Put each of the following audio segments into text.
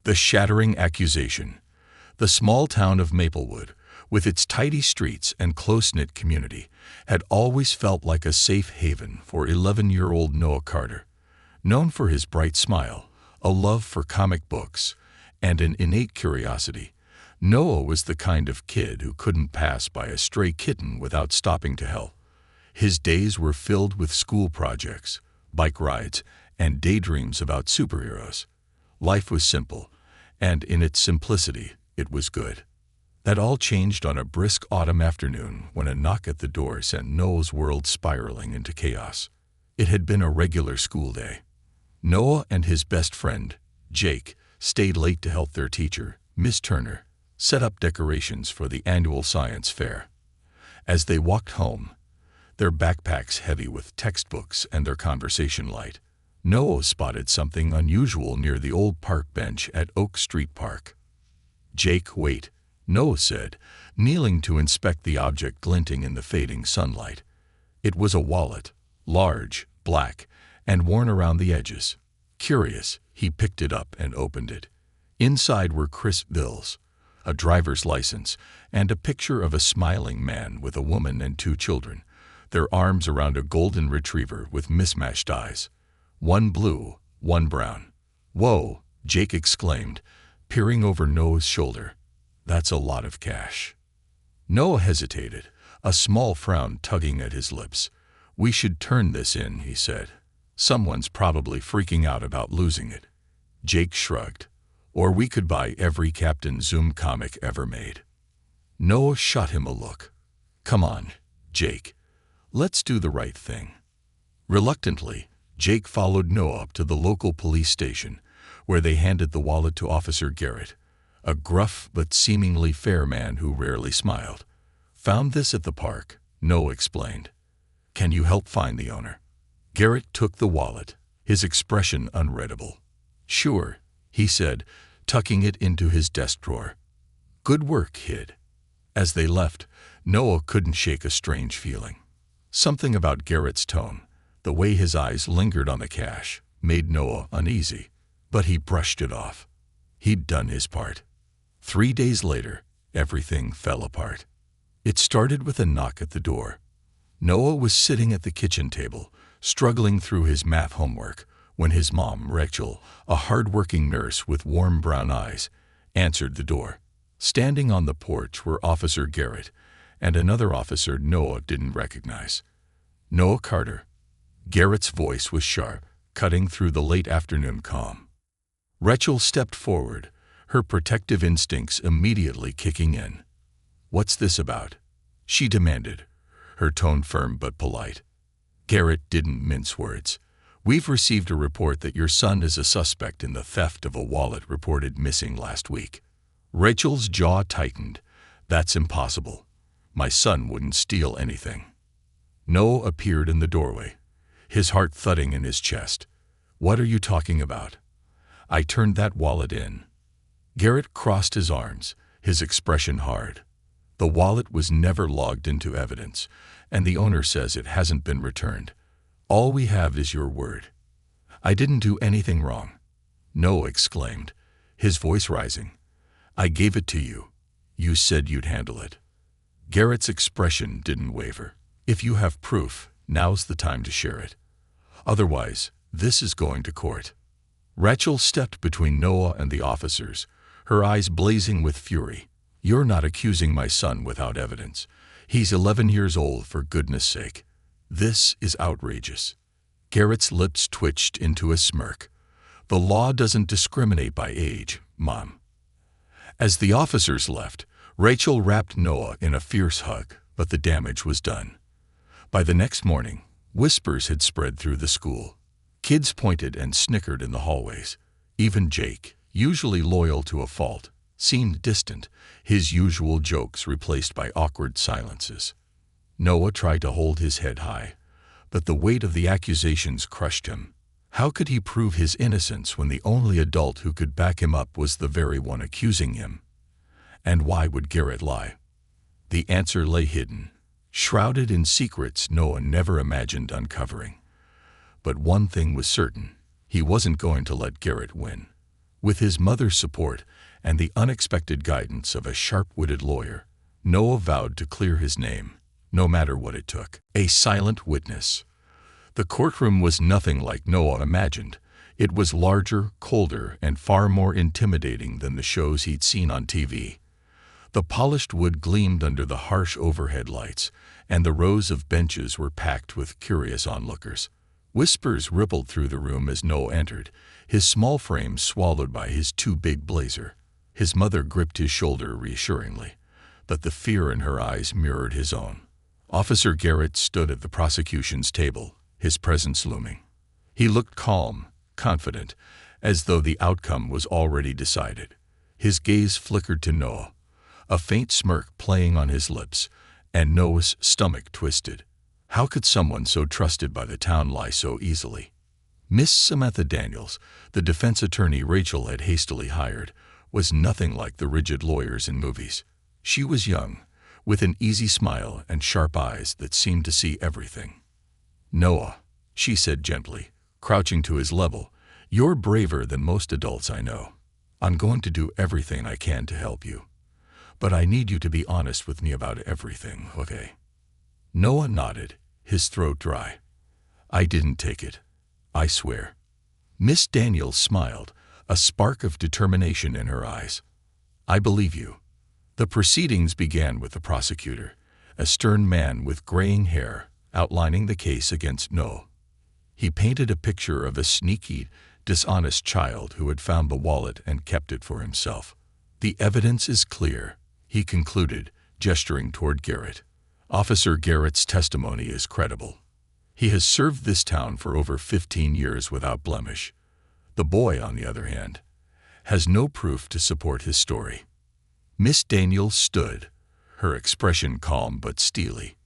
The shattering accusation. The small town of Maplewood, with its tidy streets and close-knit community, had always felt like a safe haven for 11-year-old Noah Carter. Known for his bright smile, a love for comic books, and an innate curiosity, Noah was the kind of kid who couldn't pass by a stray kitten without stopping to help. His days were filled with school projects, bike rides, and daydreams about superheroes. Life was simple, and in its simplicity, it was good. That all changed on a brisk autumn afternoon when a knock at the door sent Noah's world spiraling into chaos. It had been a regular school day. Noah and his best friend, Jake, stayed late to help their teacher, Miss Turner, set up decorations for the annual science fair. As they walked home, their backpacks heavy with textbooks and their conversation light, Noah spotted something unusual near the old park bench at Oak Street Park. "Jake, wait," Noah said, kneeling to inspect the object glinting in the fading sunlight. It was a wallet, large, black, and worn around the edges. Curious, he picked it up and opened it. Inside were crisp bills, a driver's license, and a picture of a smiling man with a woman and 2 children, their arms around a golden retriever with mismatched eyes. One blue, one brown. "Whoa," Jake exclaimed, peering over Noah's shoulder. "That's a lot of cash." Noah hesitated, a small frown tugging at his lips. "We should turn this in," he said. "Someone's probably freaking out about losing it." Jake shrugged. "Or we could buy every Captain Zoom comic ever made." Noah shot him a look. "Come on, Jake. Let's do the right thing." Reluctantly, Jake followed Noah up to the local police station, where they handed the wallet to Officer Garrett, a gruff but seemingly fair man who rarely smiled. "Found this at the park," Noah explained. "Can you help find the owner?" Garrett took the wallet, his expression unreadable. "Sure," he said, tucking it into his desk drawer. "Good work, kid." As they left, Noah couldn't shake a strange feeling. Something about Garrett's tone, the way his eyes lingered on the cash, made Noah uneasy, but he brushed it off. He'd done his part. 3 days later, everything fell apart. It started with a knock at the door. Noah was sitting at the kitchen table, struggling through his math homework, when his mom, Rachel, a hard-working nurse with warm brown eyes, answered the door. Standing on the porch were Officer Garrett and another officer Noah didn't recognize. "Noah Carter." Garrett's voice was sharp, cutting through the late afternoon calm. Rachel stepped forward, her protective instincts immediately kicking in. "What's this about?" she demanded, her tone firm but polite. Garrett didn't mince words. "We've received a report that your son is a suspect in the theft of a wallet reported missing last week." Rachel's jaw tightened. "That's impossible. My son wouldn't steal anything." Noah appeared in the doorway, his heart thudding in his chest. "What are you talking about?" "I turned that wallet in." Garrett crossed his arms, his expression hard. "The wallet was never logged into evidence, and the owner says it hasn't been returned. All we have is your word." "I didn't do anything wrong," Noah exclaimed, his voice rising. "I gave it to you. You said you'd handle it." Garrett's expression didn't waver. "If you have proof, now's the time to share it. Otherwise, this is going to court." Rachel stepped between Noah and the officers, her eyes blazing with fury. "You're not accusing my son without evidence. He's 11 years old, for goodness sake. This is outrageous." Garrett's lips twitched into a smirk. "The law doesn't discriminate by age, Mom." As the officers left, Rachel wrapped Noah in a fierce hug, but the damage was done. By the next morning, whispers had spread through the school. Kids pointed and snickered in the hallways. Even Jake, usually loyal to a fault, seemed distant, his usual jokes replaced by awkward silences. Noah tried to hold his head high, but the weight of the accusations crushed him. How could he prove his innocence when the only adult who could back him up was the very one accusing him? And why would Garrett lie? The answer lay hidden, shrouded in secrets Noah never imagined uncovering. But one thing was certain: he wasn't going to let Garrett win. With his mother's support and the unexpected guidance of a sharp-witted lawyer, Noah vowed to clear his name, no matter what it took. A silent witness. The courtroom was nothing like Noah imagined. It was larger, colder, and far more intimidating than the shows he'd seen on TV. The polished wood gleamed under the harsh overhead lights, and the rows of benches were packed with curious onlookers. Whispers rippled through the room as Noah entered, his small frame swallowed by his too big blazer. His mother gripped his shoulder reassuringly, but the fear in her eyes mirrored his own. Officer Garrett stood at the prosecution's table, his presence looming. He looked calm, confident, as though the outcome was already decided. His gaze flickered to Noah, a faint smirk playing on his lips, and Noah's stomach twisted. How could someone so trusted by the town lie so easily? Miss Samantha Daniels, the defense attorney Rachel had hastily hired, was nothing like the rigid lawyers in movies. She was young, with an easy smile and sharp eyes that seemed to see everything. "Noah," she said gently, crouching to his level, "you're braver than most adults I know. I'm going to do everything I can to help you. But I need you to be honest with me about everything, okay?" Noah nodded, his throat dry. "I didn't take it. I swear." Miss Daniels smiled, a spark of determination in her eyes. "I believe you." The proceedings began with the prosecutor, a stern man with graying hair, outlining the case against Noah. He painted a picture of a sneaky, dishonest child who had found the wallet and kept it for himself. "The evidence is clear," he concluded, gesturing toward Garrett. "Officer Garrett's testimony is credible. He has served this town for over 15 years without blemish. The boy, on the other hand, has no proof to support his story." Miss Daniels stood, her expression calm but steely.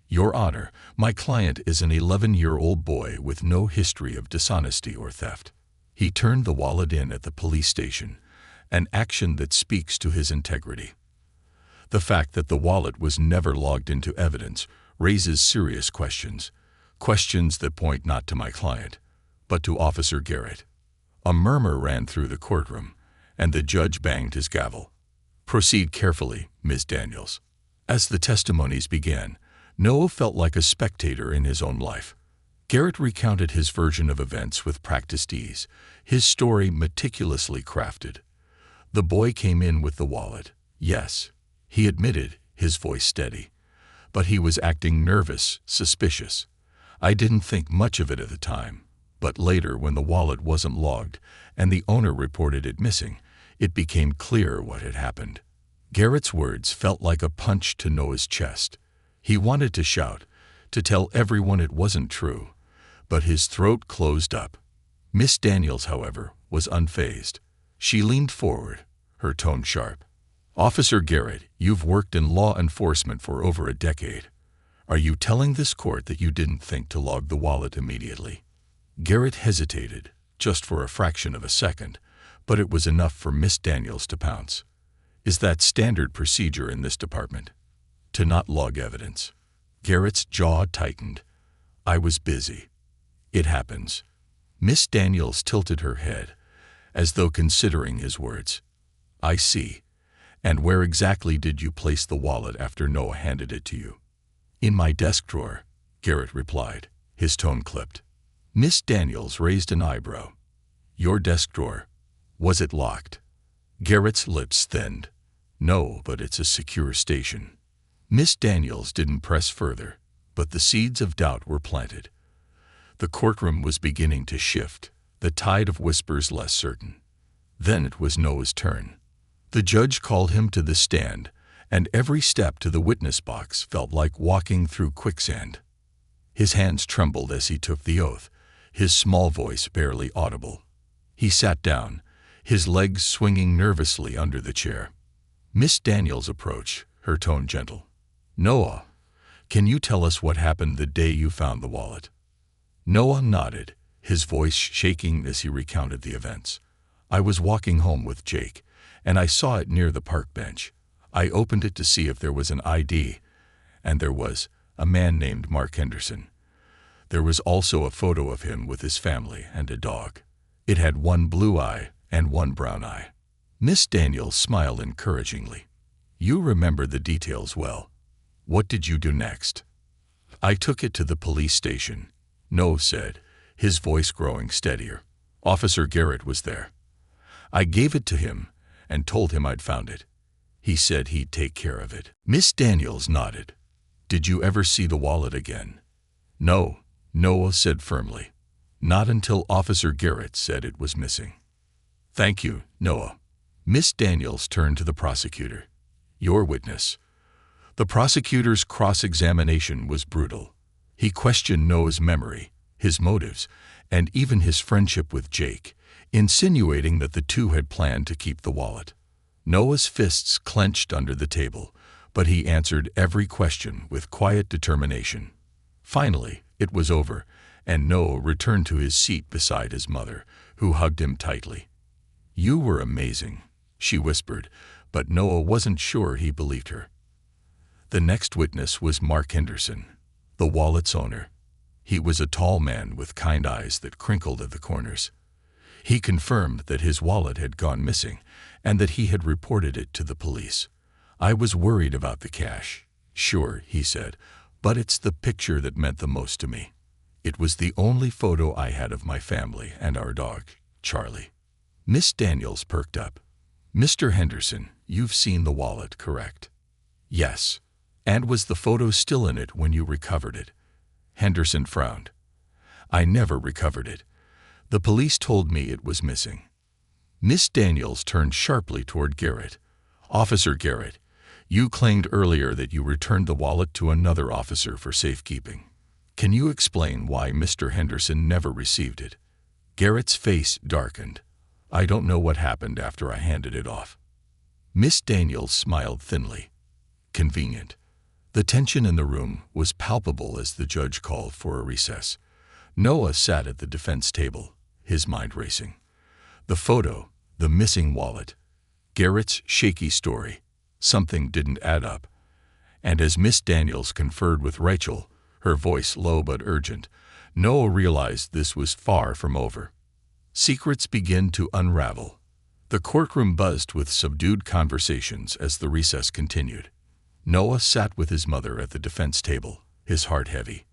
"Your Honor, my client is an 11-year-old boy with no history of dishonesty or theft. He turned the wallet in at the police station, an action that speaks to his integrity. The fact that the wallet was never logged into evidence raises serious questions, questions that point not to my client, but to Officer Garrett." A murmur ran through the courtroom, and the judge banged his gavel. "Proceed carefully, Ms. Daniels." As the testimonies began, Noah felt like a spectator in his own life. Garrett recounted his version of events with practiced ease, his story meticulously crafted. The boy came in with the wallet. Yes, he admitted, his voice steady. But he was acting nervous, suspicious. "I didn't think much of it at the time, but later when the wallet wasn't logged and the owner reported it missing, it became clear what had happened." Garrett's words felt like a punch to Noah's chest. He wanted to shout, to tell everyone it wasn't true, but his throat closed up. Miss Daniels, however, was unfazed. She leaned forward, her tone sharp. "Officer Garrett, you've worked in law enforcement for over a decade. Are you telling this court that you didn't think to log the wallet immediately?" Garrett hesitated, just for a fraction of a second, but it was enough for Miss Daniels to pounce. "Is that standard procedure in this department? To not log evidence?" Garrett's jaw tightened. "I was busy. It happens." Miss Daniels tilted her head, as though considering his words. "I see. And where exactly did you place the wallet after Noah handed it to you?" "In my desk drawer," Garrett replied, his tone clipped. Miss Daniels raised an eyebrow. "Your desk drawer? Was it locked?" Garrett's lips thinned. "No, but it's a secure station." Miss Daniels didn't press further, but the seeds of doubt were planted. The courtroom was beginning to shift, the tide of whispers less certain. Then it was Noah's turn. The judge called him to the stand, and every step to the witness box felt like walking through quicksand. His hands trembled as he took the oath, his small voice barely audible. He sat down, his legs swinging nervously under the chair. Miss Daniels approached, her tone gentle. "Noah, can you tell us what happened the day you found the wallet?" Noah nodded, his voice shaking as he recounted the events. "I was walking home with Jake, and I saw it near the park bench. I opened it to see if there was an ID, and there was, a man named Mark Henderson. There was also a photo of him with his family and a dog. It had one blue eye and one brown eye. Miss Daniels smiled encouragingly. You remember the details well. What did you do next? I took it to the police station, Noah said, his voice growing steadier. Officer Garrett was there. I gave it to him and told him I'd found it. He said he'd take care of it. Miss Daniels nodded. Did you ever see the wallet again? No, Noah said firmly. Not until Officer Garrett said it was missing. Thank you, Noah. Miss Daniels turned to the prosecutor. Your witness. The prosecutor's cross-examination was brutal. He questioned Noah's memory, his motives, and even his friendship with Jake, insinuating that the two had planned to keep the wallet. Noah's fists clenched under the table, but he answered every question with quiet determination. Finally, it was over, and Noah returned to his seat beside his mother, who hugged him tightly. You were amazing, she whispered, but Noah wasn't sure he believed her. The next witness was Mark Henderson, the wallet's owner. He was a tall man with kind eyes that crinkled at the corners. He confirmed that his wallet had gone missing and that he had reported it to the police. I was worried about the cash. Sure, he said, but it's the picture that meant the most to me. It was the only photo I had of my family and our dog, Charlie. Miss Daniels perked up. Mr. Henderson, you've seen the wallet, correct? Yes. And was the photo still in it when you recovered it? Henderson frowned. I never recovered it. The police told me it was missing. Miss Daniels turned sharply toward Garrett. Officer Garrett, you claimed earlier that you returned the wallet to another officer for safekeeping. Can you explain why Mr. Henderson never received it? Garrett's face darkened. I don't know what happened after I handed it off. Miss Daniels smiled thinly. Convenient. The tension in the room was palpable as the judge called for a recess. Noah sat at the defense table, his mind racing. The photo, the missing wallet, Garrett's shaky story. Something didn't add up. And as Miss Daniels conferred with Rachel, her voice low but urgent, Noah realized this was far from over. Secrets began to unravel. The courtroom buzzed with subdued conversations as the recess continued. Noah sat with his mother at the defense table, his heart heavy.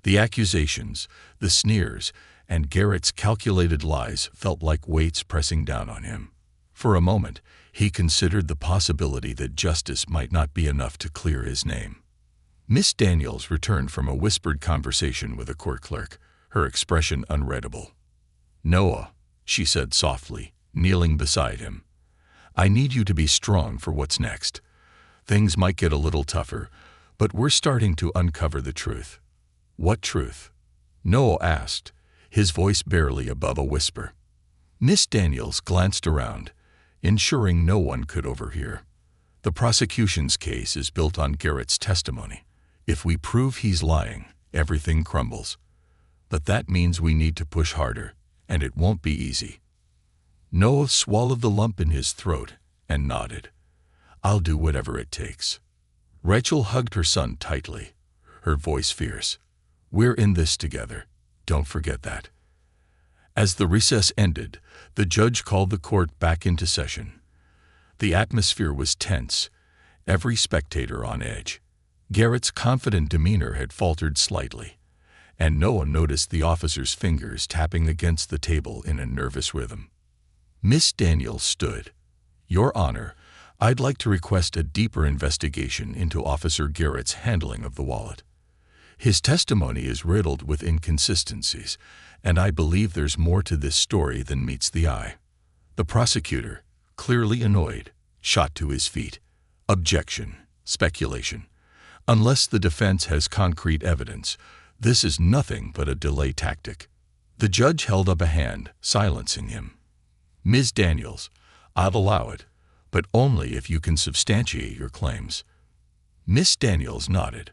The accusations, the sneers, and Garrett's calculated lies felt like weights pressing down on him. For a moment, he considered the possibility that justice might not be enough to clear his name. Miss Daniels returned from a whispered conversation with a court clerk, her expression unreadable. Noah, she said softly, kneeling beside him, I need you to be strong for what's next. Things might get a little tougher, but we're starting to uncover the truth. What truth? Noah asked, his voice barely above a whisper. Miss Daniels glanced around, ensuring no one could overhear. The prosecution's case is built on Garrett's testimony. If we prove he's lying, everything crumbles. But that means we need to push harder, and it won't be easy. Noah swallowed the lump in his throat and nodded. I'll do whatever it takes. Rachel hugged her son tightly, her voice fierce. We're in this together. Don't forget that. As the recess ended, the judge called the court back into session. The atmosphere was tense, every spectator on edge. Garrett's confident demeanor had faltered slightly, and Noah noticed the officer's fingers tapping against the table in a nervous rhythm. Miss Daniels stood. Your Honor, I'd like to request a deeper investigation into Officer Garrett's handling of the wallet. His testimony is riddled with inconsistencies, and I believe there's more to this story than meets the eye. The prosecutor, clearly annoyed, shot to his feet. Objection. Speculation. Unless the defense has concrete evidence, this is nothing but a delay tactic. The judge held up a hand, silencing him. Ms. Daniels, I'll allow it, but only if you can substantiate your claims. Miss Daniels nodded.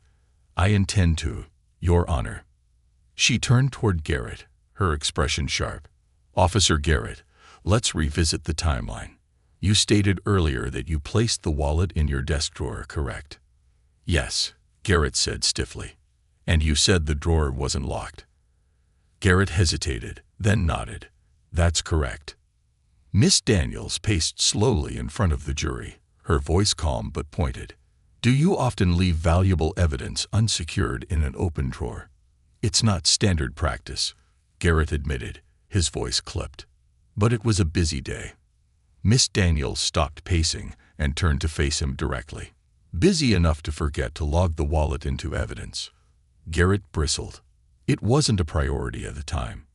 I intend to, Your Honor. She turned toward Garrett, her expression sharp. Officer Garrett, let's revisit the timeline. You stated earlier that you placed the wallet in your desk drawer, correct? Yes, Garrett said stiffly. And you said the drawer wasn't locked. Garrett hesitated, then nodded. That's correct. Miss Daniels paced slowly in front of the jury, her voice calm but pointed. Do you often leave valuable evidence unsecured in an open drawer? It's not standard practice, Garrett admitted, his voice clipped. But it was a busy day. Miss Daniels stopped pacing and turned to face him directly. Busy enough to forget to log the wallet into evidence. Garrett bristled. It wasn't a priority at the time.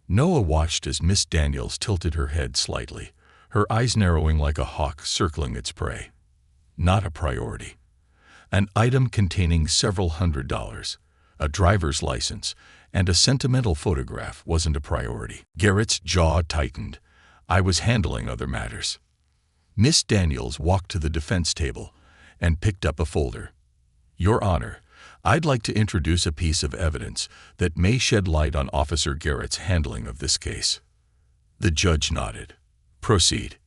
Noah watched as Miss Daniels tilted her head slightly, her eyes narrowing like a hawk circling its prey. Not a priority. An item containing several $100s, a driver's license, and a sentimental photograph wasn't a priority. Garrett's jaw tightened. I was handling other matters. Miss Daniels walked to the defense table and picked up a folder. Your Honor, I'd like to introduce a piece of evidence that may shed light on Officer Garrett's handling of this case. The judge nodded. Proceed.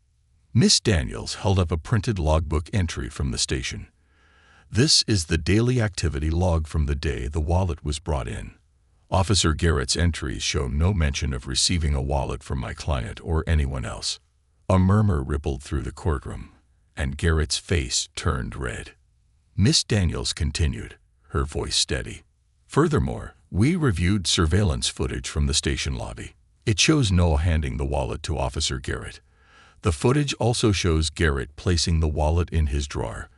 Miss Daniels held up a printed logbook entry from the station. This is the daily activity log from the day the wallet was brought in. Officer Garrett's entries show no mention of receiving a wallet from my client or anyone else. A murmur rippled through the courtroom, and Garrett's face turned red. Miss Daniels continued, her voice steady. Furthermore, we reviewed surveillance footage from the station lobby. It shows Noah handing the wallet to Officer Garrett. The footage also shows Garrett placing the wallet in his drawer,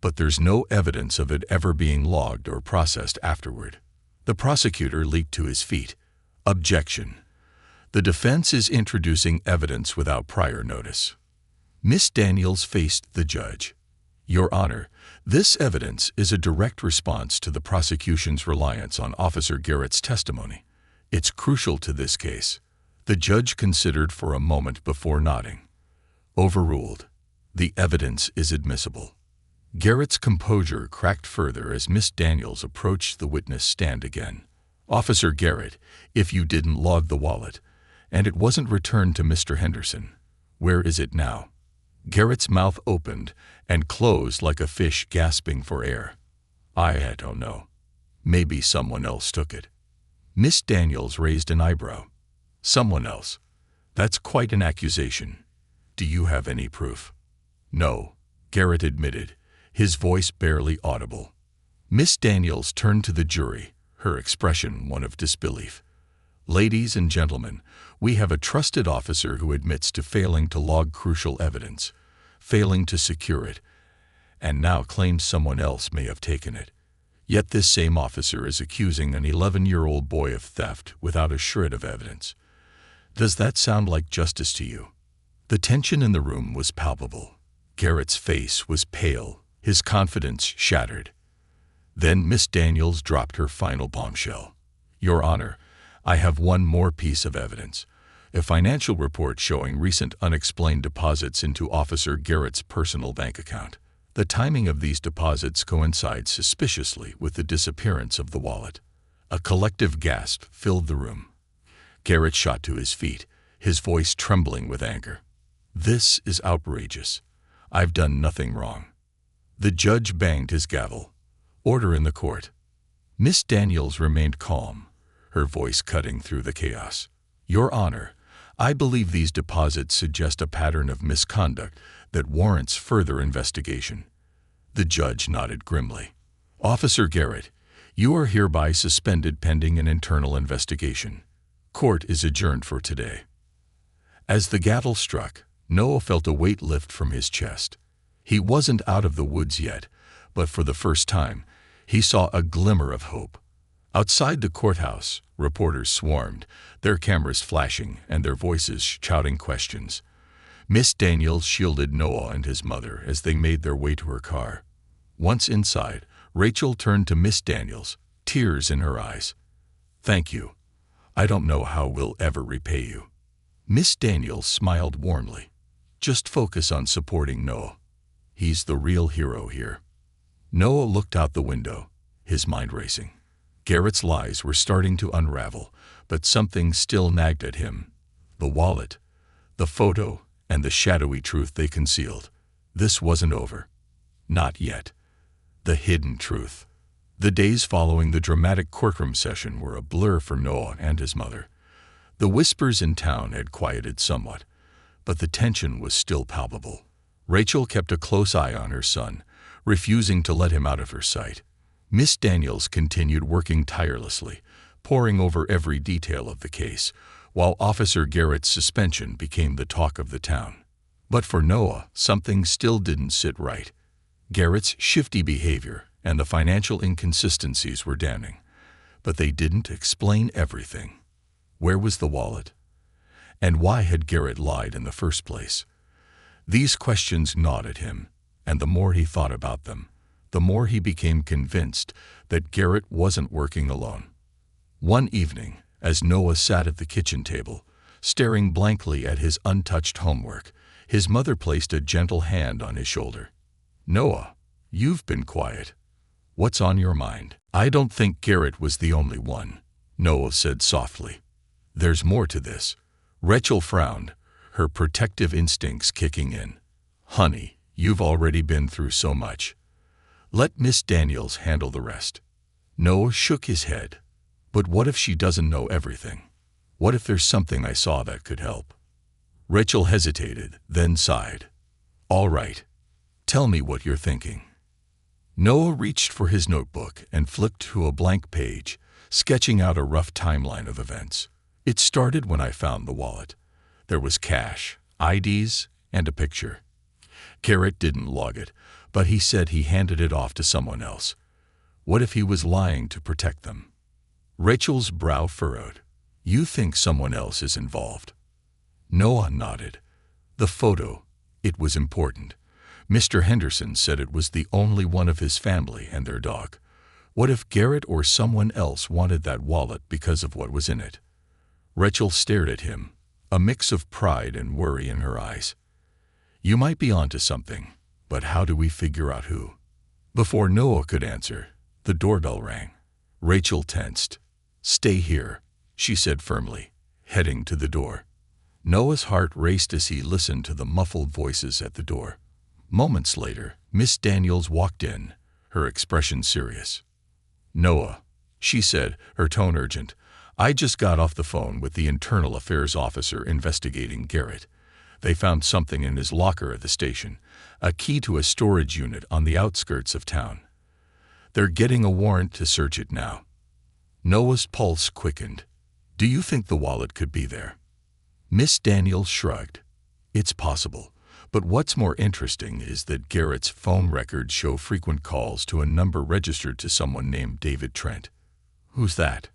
but there's no evidence of it ever being logged or processed afterward. The prosecutor leaped to his feet. Objection. The defense is introducing evidence without prior notice. Miss Daniels faced the judge. Your Honor, this evidence is a direct response to the prosecution's reliance on Officer Garrett's testimony. It's crucial to this case. The judge considered for a moment before nodding. Overruled. The evidence is admissible. Garrett's composure cracked further as Miss Daniels approached the witness stand again. Officer Garrett, if you didn't log the wallet, and it wasn't returned to Mr. Henderson, where is it now? Garrett's mouth opened and closed like a fish gasping for air. I don't know. Maybe someone else took it. Miss Daniels raised an eyebrow. Someone else? That's quite an accusation. Do you have any proof? No, Garrett admitted, his voice barely audible. Miss Daniels turned to the jury, her expression one of disbelief. Ladies and gentlemen, we have a trusted officer who admits to failing to log crucial evidence, failing to secure it, and now claims someone else may have taken it. Yet this same officer is accusing an 11-year-old boy of theft without a shred of evidence. Does that sound like justice to you? The tension in the room was palpable. Garrett's face was pale, his confidence shattered. Then Miss Daniels dropped her final bombshell. Your Honor, I have one more piece of evidence, a financial report showing recent unexplained deposits into Officer Garrett's personal bank account. The timing of these deposits coincides suspiciously with the disappearance of the wallet. A collective gasp filled the room. Garrett shot to his feet, his voice trembling with anger. This is outrageous. I've done nothing wrong. The judge banged his gavel. Order in the court. Miss Daniels remained calm, her voice cutting through the chaos. Your Honor, I believe these deposits suggest a pattern of misconduct that warrants further investigation. The judge nodded grimly. Officer Garrett, you are hereby suspended pending an internal investigation. Court is adjourned for today. As the gavel struck, Noah felt a weight lift from his chest. He wasn't out of the woods yet, but for the first time, he saw a glimmer of hope. Outside the courthouse, reporters swarmed, their cameras flashing and their voices shouting questions. Miss Daniels shielded Noah and his mother as they made their way to her car. Once inside, Rachel turned to Miss Daniels, tears in her eyes. Thank you. I don't know how we'll ever repay you. Miss Daniels smiled warmly. Just focus on supporting Noah. He's the real hero here. Noah looked out the window, his mind racing. Garrett's lies were starting to unravel, but something still nagged at him. The wallet, the photo, and the shadowy truth they concealed. This wasn't over. Not yet. The hidden truth. The days following the dramatic courtroom session were a blur for Noah and his mother. The whispers in town had quieted somewhat, but the tension was still palpable. Rachel kept a close eye on her son, refusing to let him out of her sight. Miss Daniels continued working tirelessly, poring over every detail of the case, while Officer Garrett's suspension became the talk of the town. But for Noah, something still didn't sit right. Garrett's shifty behavior and the financial inconsistencies were damning, but they didn't explain everything. Where was the wallet? And why had Garrett lied in the first place? These questions gnawed at him, and the more he thought about them, the more he became convinced that Garrett wasn't working alone. One evening, as Noah sat at the kitchen table, staring blankly at his untouched homework, his mother placed a gentle hand on his shoulder. "Noah, you've been quiet. What's on your mind?" "I don't think Garrett was the only one," Noah said softly. "There's more to this." Rachel frowned, her protective instincts kicking in. "Honey, you've already been through so much. Let Miss Daniels handle the rest." Noah shook his head. "But what if she doesn't know everything? What if there's something I saw that could help?" Rachel hesitated, then sighed. "All right. Tell me what you're thinking." Noah reached for his notebook and flipped to a blank page, sketching out a rough timeline of events. "It started when I found the wallet. There was cash, IDs, and a picture. Garrett didn't log it, but he said he handed it off to someone else. What if he was lying to protect them?" Rachel's brow furrowed. "You think someone else is involved?" Noah nodded. "The photo. It was important. Mr. Henderson said it was the only one of his family and their dog. What if Garrett or someone else wanted that wallet because of what was in it?" Rachel stared at him, a mix of pride and worry in her eyes. "You might be onto something, but how do we figure out who?" Before Noah could answer, the doorbell rang. Rachel tensed. "Stay here," she said firmly, heading to the door. Noah's heart raced as he listened to the muffled voices at the door. Moments later, Miss Daniels walked in, her expression serious. "Noah," she said, her tone urgent, "I just got off the phone with the internal affairs officer investigating Garrett. They found something in his locker at the station, a key to a storage unit on the outskirts of town. They're getting a warrant to search it now." Noah's pulse quickened. "Do you think the wallet could be there?" Miss Daniels shrugged. "It's possible, but what's more interesting is that Garrett's phone records show frequent calls to a number registered to someone named David Trent." "Who's that?"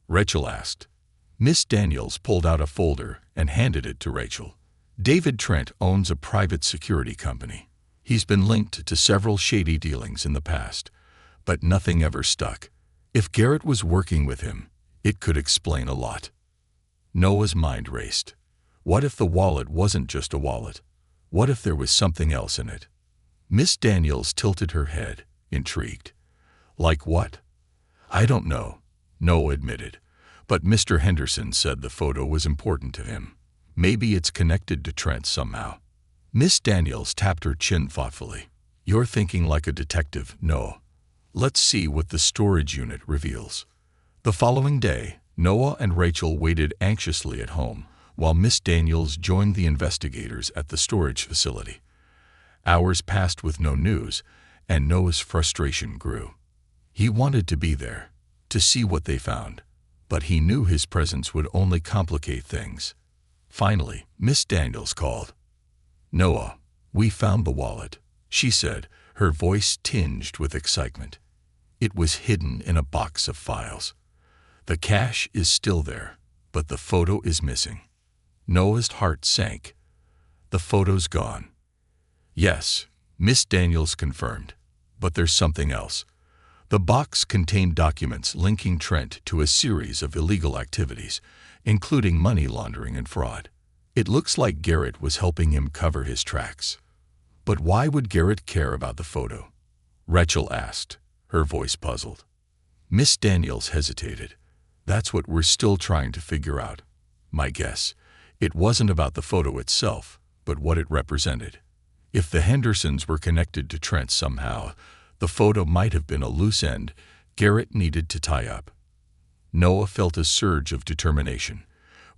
Rachel asked. Miss Daniels pulled out a folder and handed it to Rachel. "David Trent owns a private security company. He's been linked to several shady dealings in the past, but nothing ever stuck. If Garrett was working with him, it could explain a lot." Noah's mind raced. What if the wallet wasn't just a wallet? What if there was something else in it? Miss Daniels tilted her head, intrigued. "Like what?" "I don't know," Noah admitted, "but Mr. Henderson said the photo was important to him. Maybe it's connected to Trent somehow." Miss Daniels tapped her chin thoughtfully. "You're thinking like a detective, Noah. Let's see what the storage unit reveals." The following day, Noah and Rachel waited anxiously at home, while Miss Daniels joined the investigators at the storage facility. Hours passed with no news, and Noah's frustration grew. He wanted to be there, to see what they found, but he knew his presence would only complicate things. Finally, Miss Daniels called. "Noah, we found the wallet," she said, her voice tinged with excitement. "It was hidden in a box of files. The cash is still there, but the photo is missing." Noah's heart sank. "The photo's gone." "Yes," Miss Daniels confirmed, "but there's something else. The box contained documents linking Trent to a series of illegal activities, including money laundering and fraud. It looks like Garrett was helping him cover his tracks." "But why would Garrett care about the photo?" Rachel asked, her voice puzzled. Miss Daniels hesitated. "That's what we're still trying to figure out. My guess, it wasn't about the photo itself, but what it represented. If the Hendersons were connected to Trent somehow, the photo might have been a loose end Garrett needed to tie up." Noah felt a surge of determination.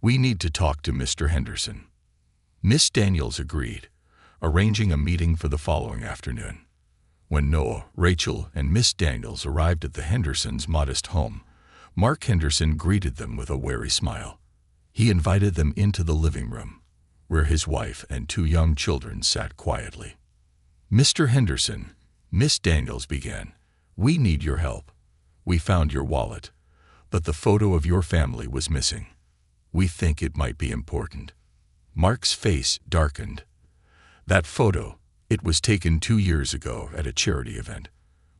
"We need to talk to Mr. Henderson." Miss Daniels agreed, arranging a meeting for the following afternoon. When Noah, Rachel, and Miss Daniels arrived at the Hendersons' modest home, Mark Henderson greeted them with a wary smile. He invited them into the living room, where his wife and 2 young children sat quietly. "Mr. Henderson," Miss Daniels began, "we need your help. We found your wallet, but the photo of your family was missing. We think it might be important." Mark's face darkened. "That photo, it was taken 2 years ago at a charity event.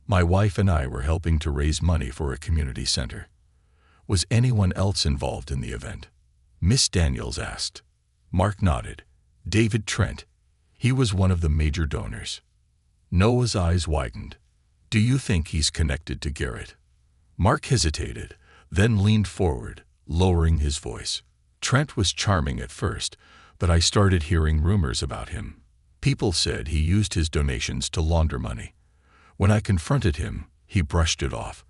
My wife and I were helping to raise money for a community center. Was anyone else involved in the event?" Miss Daniels asked. Mark nodded. "David Trent. He was one of the major donors." Noah's eyes widened. "Do you think he's connected to Garrett?" Mark hesitated, then leaned forward, lowering his voice. "Trent was charming at first, but I started hearing rumors about him. People said he used his donations to launder money. When I confronted him, he brushed it off.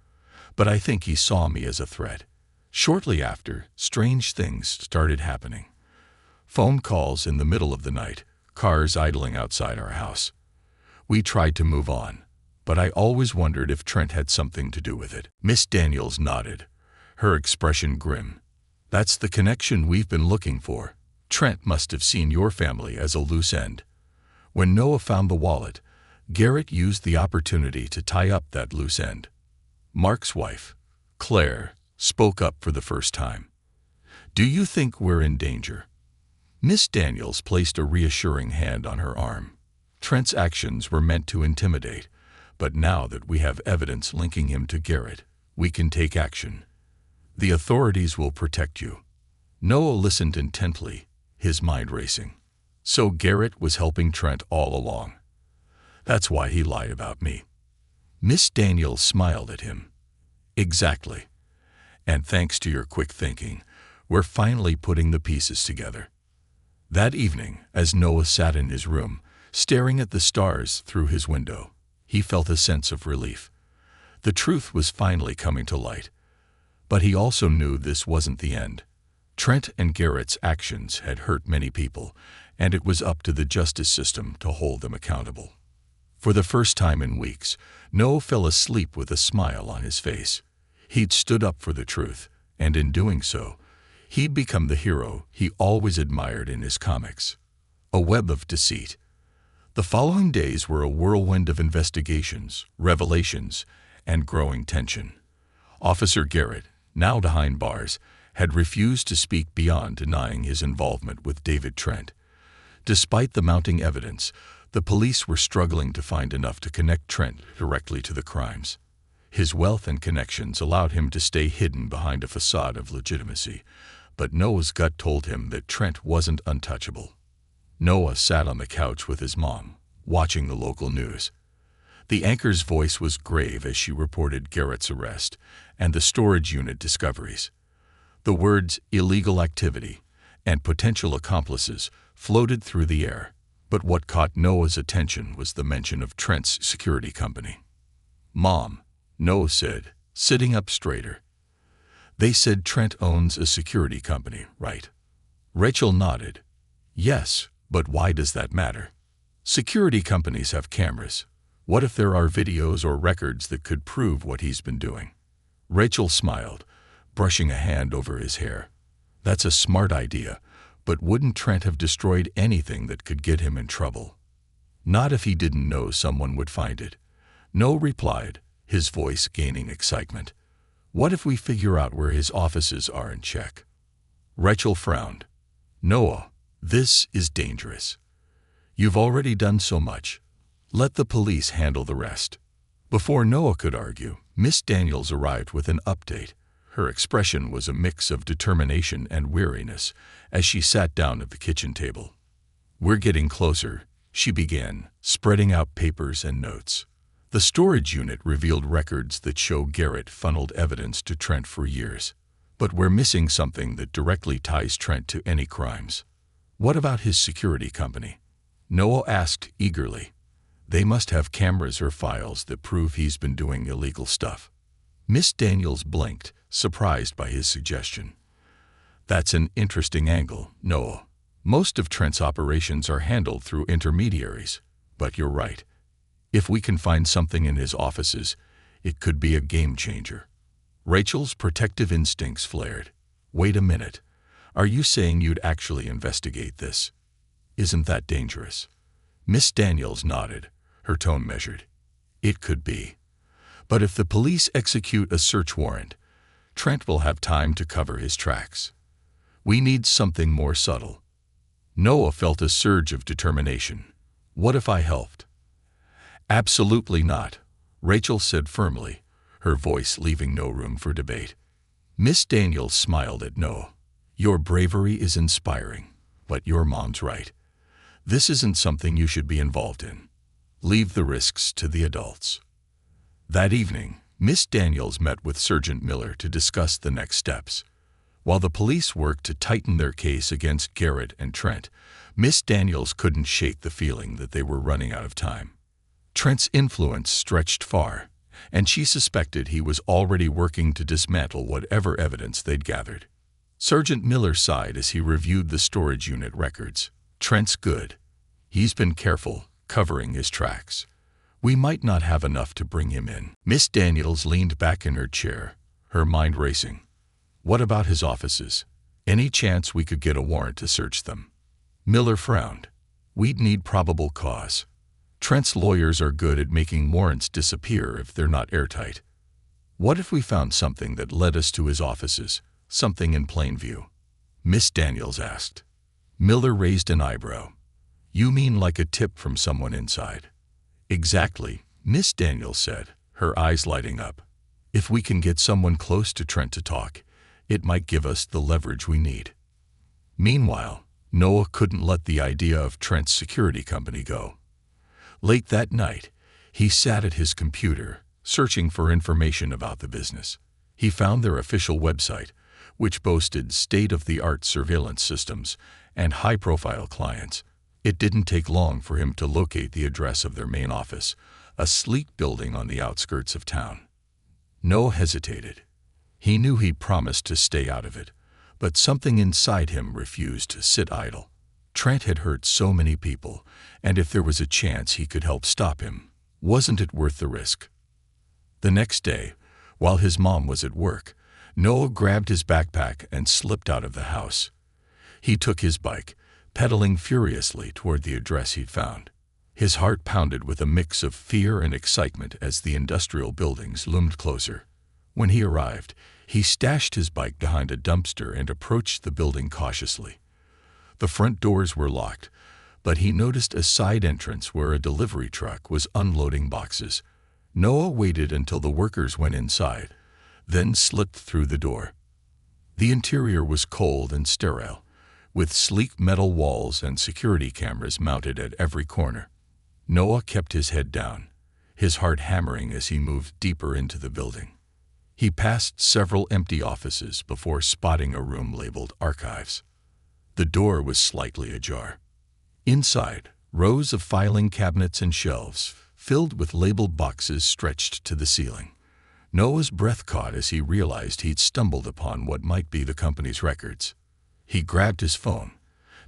But I think he saw me as a threat. Shortly after, strange things started happening. Phone calls in the middle of the night, cars idling outside our house. We tried to move on, but I always wondered if Trent had something to do with it." Miss Daniels nodded, her expression grim. "That's the connection we've been looking for. Trent must have seen your family as a loose end. When Noah found the wallet, Garrett used the opportunity to tie up that loose end." Mark's wife, Claire, spoke up for the first time. "Do you think we're in danger?" Miss Daniels placed a reassuring hand on her arm. "Trent's actions were meant to intimidate, but now that we have evidence linking him to Garrett, we can take action. The authorities will protect you." Noah listened intently, his mind racing. "So Garrett was helping Trent all along. That's why he lied about me." Miss Daniels smiled at him. "Exactly. And thanks to your quick thinking, we're finally putting the pieces together." That evening, as Noah sat in his room, staring at the stars through his window, he felt a sense of relief. The truth was finally coming to light. But he also knew this wasn't the end. Trent and Garrett's actions had hurt many people, and it was up to the justice system to hold them accountable. For the first time in weeks, Noah fell asleep with a smile on his face. He'd stood up for the truth, and in doing so, he'd become the hero he always admired in his comics. A web of deceit. The following days were a whirlwind of investigations, revelations, and growing tension. Officer Garrett, now behind bars, had refused to speak beyond denying his involvement with David Trent. Despite the mounting evidence, the police were struggling to find enough to connect Trent directly to the crimes. His wealth and connections allowed him to stay hidden behind a facade of legitimacy, but Noah's gut told him that Trent wasn't untouchable. Noah sat on the couch with his mom, watching the local news. The anchor's voice was grave as she reported Garrett's arrest and the storage unit discoveries. The words "illegal activity" and "potential accomplices" floated through the air, but what caught Noah's attention was the mention of Trent's security company. "Mom," Noah said, sitting up straighter. "They said Trent owns a security company, right?" Rachel nodded. "Yes, but why does that matter? Security companies have cameras. What if there are videos or records that could prove what he's been doing?" Rachel smiled, brushing a hand over his hair. "That's a smart idea, but wouldn't Trent have destroyed anything that could get him in trouble?" "Not if he didn't know someone would find it," Noah replied, his voice gaining excitement. "What if we figure out where his offices are and check?" Rachel frowned. "Noah, this is dangerous. You've already done so much. Let the police handle the rest." Before Noah could argue, Miss Daniels arrived with an update. Her expression was a mix of determination and weariness as she sat down at the kitchen table. "We're getting closer," she began, spreading out papers and notes. The storage unit revealed records that show Garrett funneled evidence to Trent for years. But we're missing something that directly ties Trent to any crimes. "What about his security company?" Noah asked eagerly. "They must have cameras or files that prove he's been doing illegal stuff." Miss Daniels blinked, surprised by his suggestion. "That's an interesting angle, Noah. Most of Trent's operations are handled through intermediaries, but you're right. If we can find something in his offices, it could be a game changer. Rachel's protective instincts flared. Wait a minute. Are you saying you'd actually investigate this? Isn't that dangerous? Miss Daniels nodded, her tone measured. It could be. But if the police execute a search warrant, Trent will have time to cover his tracks. We need something more subtle. Noah felt a surge of determination. What if I helped? Absolutely not, Rachel said firmly, her voice leaving no room for debate. Miss Daniels smiled at Noah. Your bravery is inspiring, but your mom's right. This isn't something you should be involved in. Leave the risks to the adults. That evening, Miss Daniels met with Sergeant Miller to discuss the next steps. While the police worked to tighten their case against Garrett and Trent, Miss Daniels couldn't shake the feeling that they were running out of time. Trent's influence stretched far, and she suspected he was already working to dismantle whatever evidence they'd gathered. Sergeant Miller sighed as he reviewed the storage unit records. Trent's good. He's been careful, covering his tracks. We might not have enough to bring him in. Miss Daniels leaned back in her chair, her mind racing. What about his offices? Any chance we could get a warrant to search them? Miller frowned. We'd need probable cause. Trent's lawyers are good at making warrants disappear if they're not airtight. What if we found something that led us to his offices, something in plain view? Miss Daniels asked. Miller raised an eyebrow. You mean like a tip from someone inside? Exactly, Miss Daniels said, her eyes lighting up. If we can get someone close to Trent to talk, it might give us the leverage we need. Meanwhile, Noah couldn't let the idea of Trent's security company go. Late that night, he sat at his computer, searching for information about the business. He found their official website, which boasted state-of-the-art surveillance systems and high-profile clients. It didn't take long for him to locate the address of their main office, a sleek building on the outskirts of town. Noah hesitated. He knew he promised to stay out of it, but something inside him refused to sit idle. Trent had hurt so many people, and if there was a chance he could help stop him, wasn't it worth the risk? The next day, while his mom was at work, Noah grabbed his backpack and slipped out of the house. He took his bike, pedaling furiously toward the address he'd found. His heart pounded with a mix of fear and excitement as the industrial buildings loomed closer. When he arrived, he stashed his bike behind a dumpster and approached the building cautiously. The front doors were locked, but he noticed a side entrance where a delivery truck was unloading boxes. Noah waited until the workers went inside, then slipped through the door. The interior was cold and sterile, with sleek metal walls and security cameras mounted at every corner. Noah kept his head down, his heart hammering as he moved deeper into the building. He passed several empty offices before spotting a room labeled Archives. The door was slightly ajar. Inside, rows of filing cabinets and shelves, filled with labeled boxes stretched to the ceiling. Noah's breath caught as he realized he'd stumbled upon what might be the company's records. He grabbed his phone,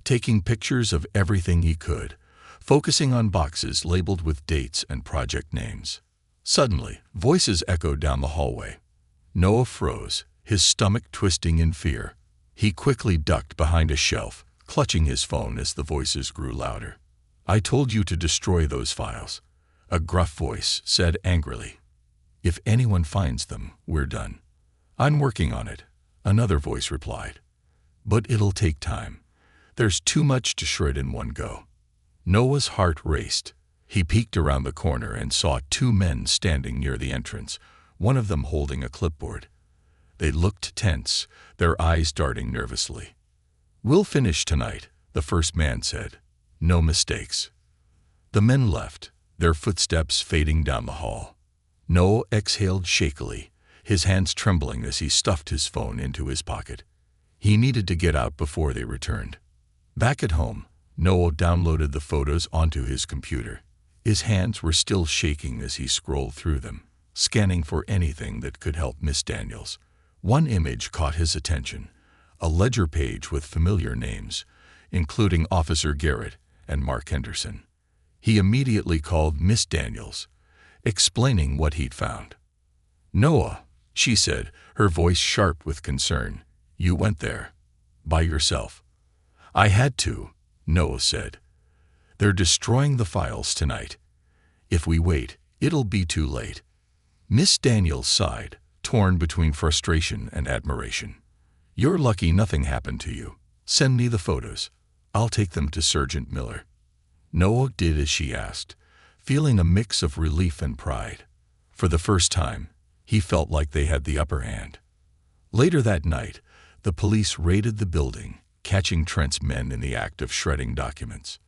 taking pictures of everything he could, focusing on boxes labeled with dates and project names. Suddenly, voices echoed down the hallway. Noah froze, his stomach twisting in fear. He quickly ducked behind a shelf, clutching his phone as the voices grew louder. I told you to destroy those files, a gruff voice said angrily. If anyone finds them, we're done. I'm working on it, another voice replied. But it'll take time. There's too much to shred in one go. Noah's heart raced. He peeked around the corner and saw two men standing near the entrance, one of them holding a clipboard. They looked tense, their eyes darting nervously. We'll finish tonight, the first man said. No mistakes. The men left, their footsteps fading down the hall. Noah exhaled shakily, his hands trembling as he stuffed his phone into his pocket. He needed to get out before they returned. Back at home, Noah downloaded the photos onto his computer. His hands were still shaking as he scrolled through them, scanning for anything that could help Miss Daniels. One image caught his attention, a ledger page with familiar names. including Officer Garrett and Mark Henderson. He immediately called Miss Daniels, explaining what he'd found. "Noah," she said, her voice sharp with concern, "you went there. By yourself." "I had to," Noah said. "They're destroying the files tonight. If we wait, it'll be too late." Miss Daniels sighed, torn between frustration and admiration. "You're lucky nothing happened to you. Send me the photos. I'll take them to Sergeant Miller." Noah did as she asked, feeling a mix of relief and pride. For the first time, he felt like they had the upper hand. Later that night, the police raided the building, catching Trent's men in the act of shredding documents.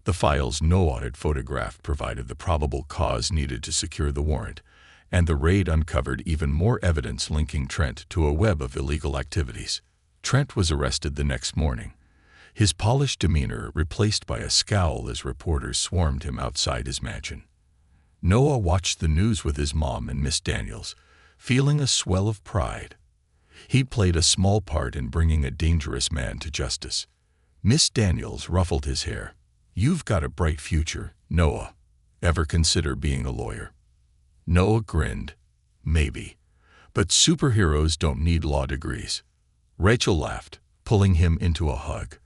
The files Noah had photographed provided the probable cause needed to secure the warrant, and the raid uncovered even more evidence linking Trent to a web of illegal activities. Trent was arrested the next morning, his polished demeanor replaced by a scowl as reporters swarmed him outside his mansion. Noah watched the news with his mom and Miss Daniels, feeling a swell of pride. He played a small part in bringing a dangerous man to justice. Miss Daniels ruffled his hair. "You've got a bright future, Noah. Ever consider being a lawyer?" Noah grinned. "Maybe. But superheroes don't need law degrees." Rachel laughed, pulling him into a hug.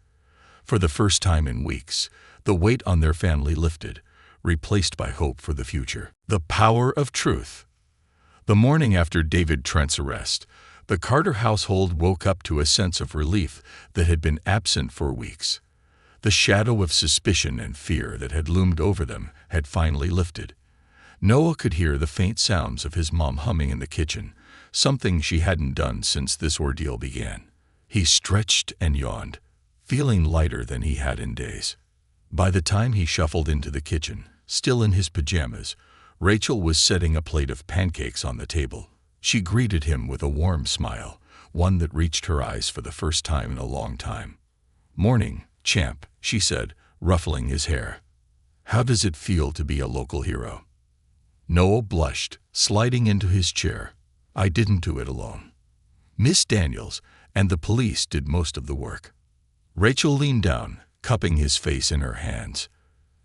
For the first time in weeks, the weight on their family lifted, replaced by hope for the future. The power of truth. The morning after David Trent's arrest, the Carter household woke up to a sense of relief that had been absent for weeks. The shadow of suspicion and fear that had loomed over them had finally lifted. Noah could hear the faint sounds of his mom humming in the kitchen, something she hadn't done since this ordeal began. He stretched and yawned, feeling lighter than he had in days. By the time he shuffled into the kitchen, still in his pajamas, Rachel was setting a plate of pancakes on the table. She greeted him with a warm smile, one that reached her eyes for the first time in a long time. "Morning, champ," she said, ruffling his hair. "How does it feel to be a local hero?" Noah blushed, sliding into his chair. "I didn't do it alone. Miss Daniels and the police did most of the work." Rachel leaned down, cupping his face in her hands.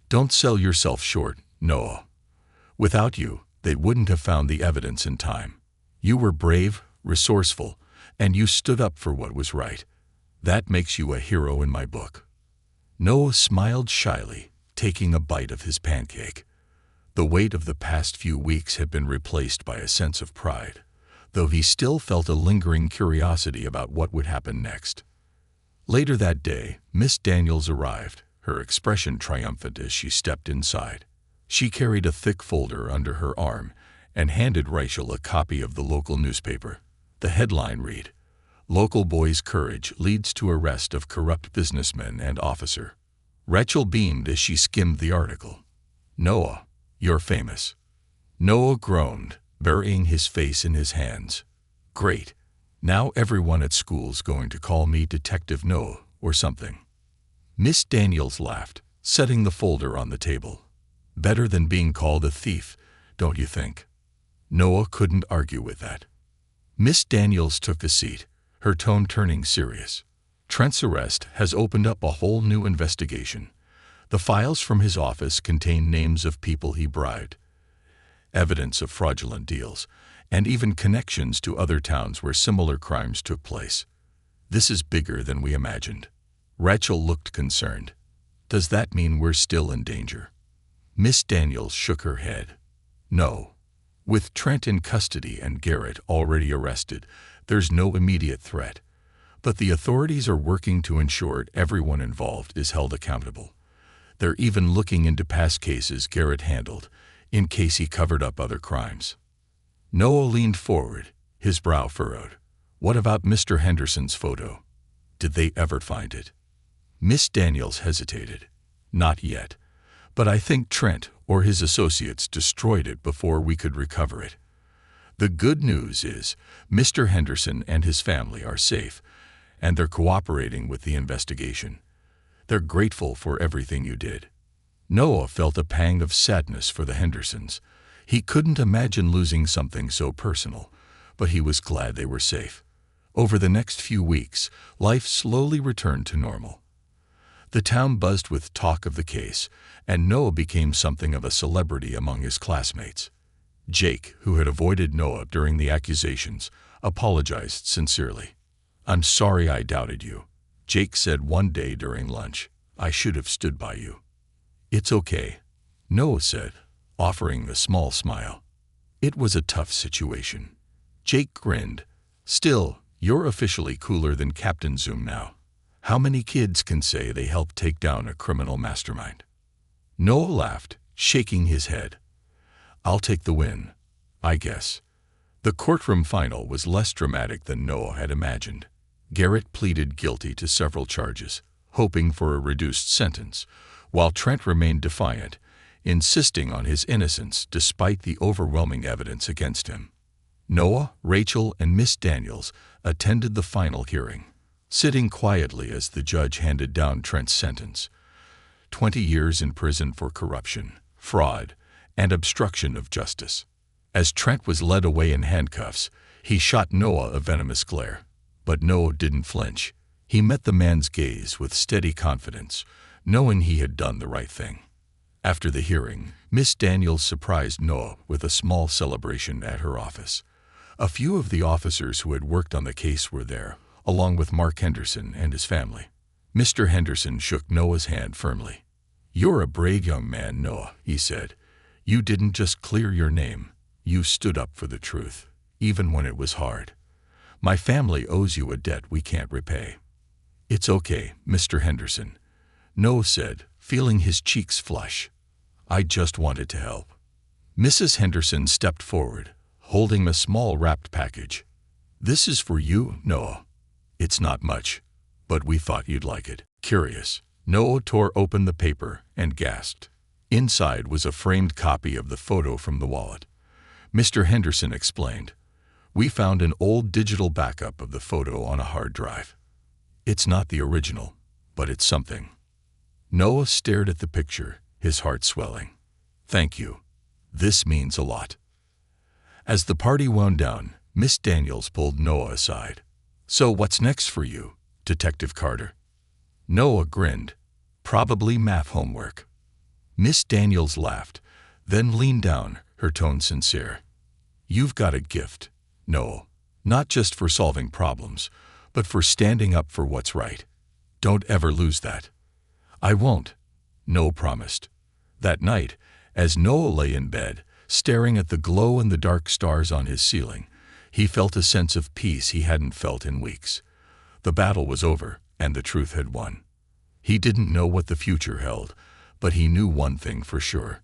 "Don't sell yourself short, Noah. Without you, they wouldn't have found the evidence in time. You were brave, resourceful, and you stood up for what was right. That makes you a hero in my book." Noah smiled shyly, taking a bite of his pancake. The weight of the past few weeks had been replaced by a sense of pride, though he still felt a lingering curiosity about what would happen next. Later that day, Miss Daniels arrived, her expression triumphant as she stepped inside. She carried a thick folder under her arm and handed Rachel a copy of the local newspaper. The headline read, "Local Boy's Courage Leads to Arrest of Corrupt Businessman and Officer." Rachel beamed as she skimmed the article. "Noah, you're famous." Noah groaned, burying his face in his hands. "Great. Now everyone at school's going to call me Detective Noah or something." Miss Daniels laughed, setting the folder on the table. "Better than being called a thief, don't you think?" Noah couldn't argue with that. Miss Daniels took a seat, her tone turning serious. "Trent's arrest has opened up a whole new investigation. The files from his office contain names of people he bribed, evidence of fraudulent deals, and even connections to other towns where similar crimes took place. This is bigger than we imagined." Rachel looked concerned. "Does that mean we're still in danger?" Miss Daniels shook her head. "No. With Trent in custody and Garrett already arrested, there's no immediate threat. But the authorities are working to ensure everyone involved is held accountable. They're even looking into past cases Garrett handled, in case he covered up other crimes." Noah leaned forward, his brow furrowed. "What about Mr. Henderson's photo? Did they ever find it?" Miss Daniels hesitated. "Not yet, but I think Trent or his associates destroyed it before we could recover it. The good news is Mr. Henderson and his family are safe, and they're cooperating with the investigation. They're grateful for everything you did." Noah felt a pang of sadness for the Hendersons. He couldn't imagine losing something so personal, but he was glad they were safe. Over the next few weeks, life slowly returned to normal. The town buzzed with talk of the case, and Noah became something of a celebrity among his classmates. Jake, who had avoided Noah during the accusations, apologized sincerely. "I'm sorry I doubted you," Jake said one day during lunch. "I should have stood by you." "It's okay," Noah said, offering a small smile. "It was a tough situation." Jake grinned. "Still, you're officially cooler than Captain Zoom now. How many kids can say they helped take down a criminal mastermind?" Noah laughed, shaking his head. "I'll take the win, I guess." The courtroom final was less dramatic than Noah had imagined. Garrett pleaded guilty to several charges, hoping for a reduced sentence, while Trent remained defiant, insisting on his innocence despite the overwhelming evidence against him. Noah, Rachel, and Miss Daniels attended the final hearing, sitting quietly as the judge handed down Trent's sentence: 20 years in prison for corruption, fraud, and obstruction of justice. As Trent was led away in handcuffs, he shot Noah a venomous glare. But Noah didn't flinch. He met the man's gaze with steady confidence, knowing he had done the right thing. After the hearing, Miss Daniels surprised Noah with a small celebration at her office. A few of the officers who had worked on the case were there, along with Mark Henderson and his family. Mr. Henderson shook Noah's hand firmly. "You're a brave young man, Noah," he said. "You didn't just clear your name. You stood up for the truth, even when it was hard. My family owes you a debt we can't repay." "It's okay, Mr. Henderson," Noah said, feeling his cheeks flush. "I just wanted to help." Mrs. Henderson stepped forward, holding a small wrapped package. "This is for you, Noah. It's not much, but we thought you'd like it." Curious, Noah tore open the paper and gasped. Inside was a framed copy of the photo from the wallet. Mr. Henderson explained, "We found an old digital backup of the photo on a hard drive. It's not the original, but it's something." Noah stared at the picture, his heart swelling. "Thank you. This means a lot." As the party wound down, Miss Daniels pulled Noah aside. "So what's next for you, Detective Carter?" Noah grinned. "Probably math homework." Miss Daniels laughed, then leaned down, her tone sincere. "You've got a gift, Noah, not just for solving problems, but for standing up for what's right. Don't ever lose that." "I won't," Noah promised. That night, as Noah lay in bed, staring at the glow-in-the-dark stars on his ceiling, he felt a sense of peace he hadn't felt in weeks. The battle was over, and the truth had won. He didn't know what the future held, but he knew one thing for sure.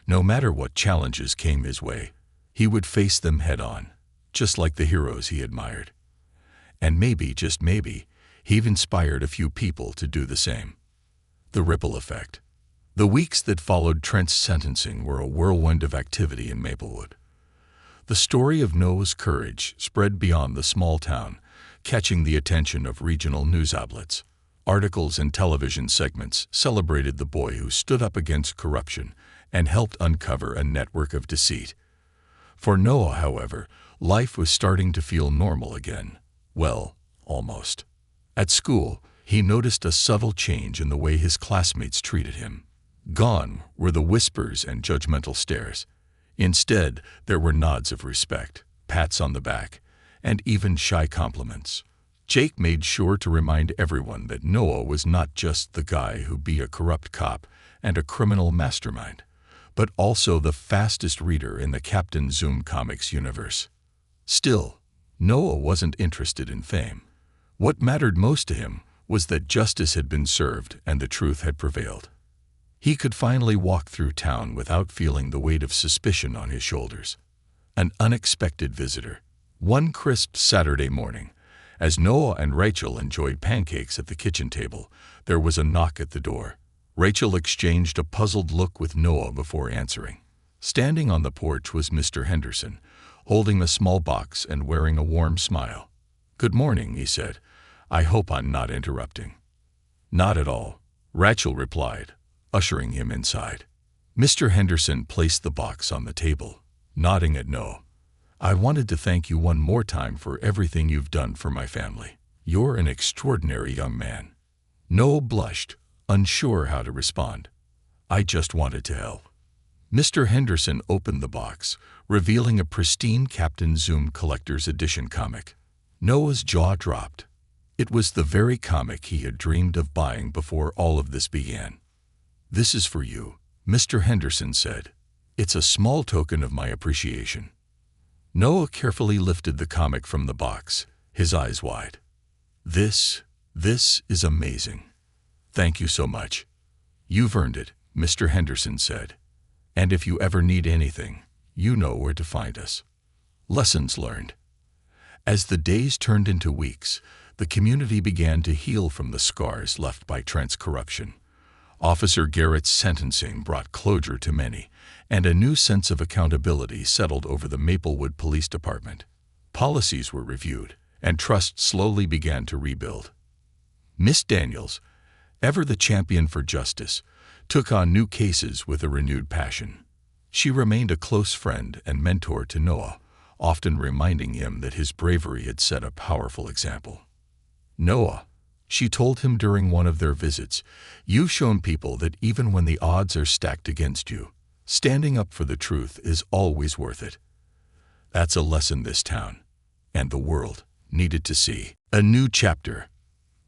No matter what challenges came his way, he would face them head-on, just like the heroes he admired. And maybe, just maybe, he'd inspired a few people to do the same. The ripple effect. The weeks that followed Trent's sentencing were a whirlwind of activity in Maplewood. The story of Noah's courage spread beyond the small town, catching the attention of regional news outlets. Articles and television segments celebrated the boy who stood up against corruption and helped uncover a network of deceit. For Noah, however, life was starting to feel normal again. Well, almost. At school, he noticed a subtle change in the way his classmates treated him. Gone were the whispers and judgmental stares. Instead, there were nods of respect, pats on the back, and even shy compliments. Jake made sure to remind everyone that Noah was not just the guy who'd be a corrupt cop and a criminal mastermind, but also the fastest reader in the Captain Zoom comics universe. Still, Noah wasn't interested in fame. What mattered most to him was that justice had been served and the truth had prevailed. He could finally walk through town without feeling the weight of suspicion on his shoulders. An unexpected visitor. One crisp Saturday morning, as Noah and Rachel enjoyed pancakes at the kitchen table, there was a knock at the door. Rachel exchanged a puzzled look with Noah before answering. Standing on the porch was Mr. Henderson, holding a small box and wearing a warm smile. "Good morning," he said. "I hope I'm not interrupting." "Not at all," Rachel replied, ushering him inside. Mr. Henderson placed the box on the table, nodding at Noah. "I wanted to thank you one more time for everything you've done for my family. You're an extraordinary young man." Noah blushed, unsure how to respond. "I just wanted to help." Mr. Henderson opened the box, revealing a pristine Captain Zoom Collector's Edition comic. Noah's jaw dropped. It was the very comic he had dreamed of buying before all of this began. "This is for you," Mr. Henderson said. "It's a small token of my appreciation." Noah carefully lifted the comic from the box, his eyes wide. This is amazing. "Thank you so much." "You've earned it," Mr. Henderson said. "And if you ever need anything, you know where to find us." Lessons learned. As the days turned into weeks, the community began to heal from the scars left by Trent's corruption. Officer Garrett's sentencing brought closure to many, and a new sense of accountability settled over the Maplewood Police Department. Policies were reviewed, and trust slowly began to rebuild. Miss Daniels, ever the champion for justice, took on new cases with a renewed passion. She remained a close friend and mentor to Noah, often reminding him that his bravery had set a powerful example. "Noah," she told him during one of their visits, "you've shown people that even when the odds are stacked against you, standing up for the truth is always worth it." That's a lesson this town, and the world, needed to see. A new chapter.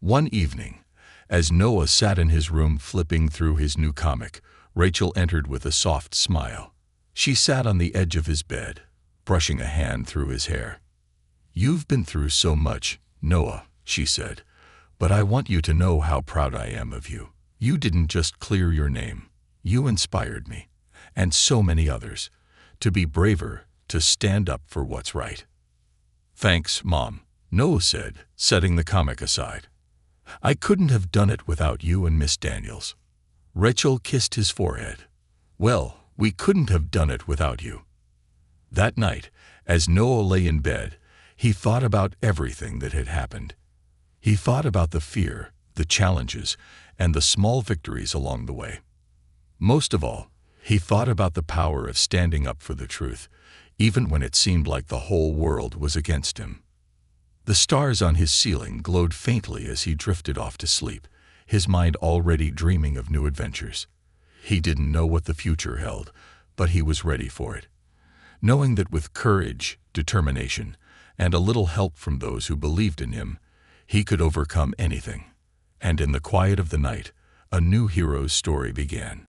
One evening, as Noah sat in his room flipping through his new comic, Rachel entered with a soft smile. She sat on the edge of his bed, brushing a hand through his hair. "You've been through so much, Noah," she said, "but I want you to know how proud I am of you. You didn't just clear your name. You inspired me, and so many others, to be braver, to stand up for what's right." "Thanks, Mom," Noah said, setting the comic aside. "I couldn't have done it without you and Miss Daniels." Rachel kissed his forehead. "Well, we couldn't have done it without you." That night, as Noah lay in bed, he thought about everything that had happened. He thought about the fear, the challenges, and the small victories along the way. Most of all, he thought about the power of standing up for the truth, even when it seemed like the whole world was against him. The stars on his ceiling glowed faintly as he drifted off to sleep, his mind already dreaming of new adventures. He didn't know what the future held, but he was ready for it, knowing that with courage, determination, and a little help from those who believed in him, he could overcome anything. And in the quiet of the night, a new hero's story began.